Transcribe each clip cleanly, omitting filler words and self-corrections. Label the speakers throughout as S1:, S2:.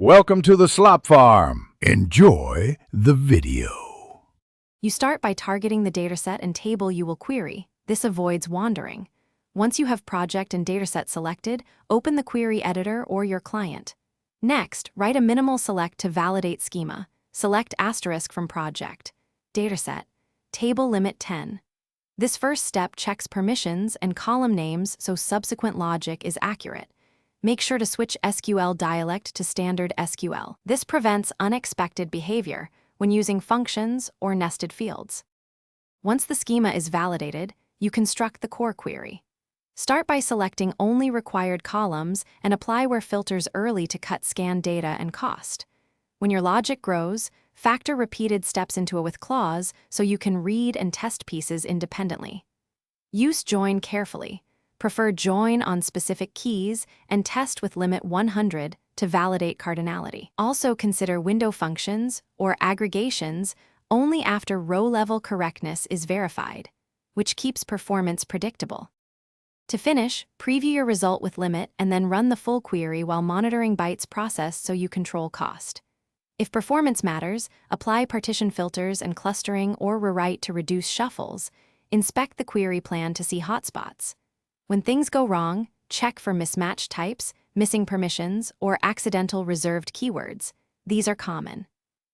S1: Welcome to the Slop Farm. Enjoy the video.
S2: You start by targeting the dataset and table you will query. This avoids wandering. Once you have project and dataset selected, open the query editor or your client. Next, write a minimal select to validate schema. Select asterisk from project. Dataset. Table limit 10. This first step checks permissions and column names so subsequent logic is accurate. Make sure to switch SQL dialect to standard SQL. This prevents unexpected behavior when using functions or nested fields. Once the schema is validated, you construct the core query. Start by selecting only required columns and apply where filters early to cut scan data and cost. When your logic grows, factor repeated steps into a with clause so you can read and test pieces independently. Use join carefully. Prefer join on specific keys and test with limit 100 to validate cardinality. Also consider window functions or aggregations only after row-level correctness is verified, which keeps performance predictable. To finish, preview your result with limit and then run the full query while monitoring bytes processed so you control cost. If performance matters, apply partition filters and clustering or rewrite to reduce shuffles. Inspect the query plan to see hotspots. When things go wrong, check for mismatched types, missing permissions, or accidental reserved keywords. These are common.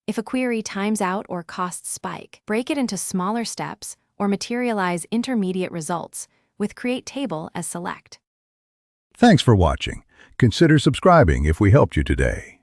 S2: If a query times out or costs spike, break it into smaller steps or materialize intermediate results with Create Table as select.
S1: Thanks for watching. Consider subscribing if we helped you today.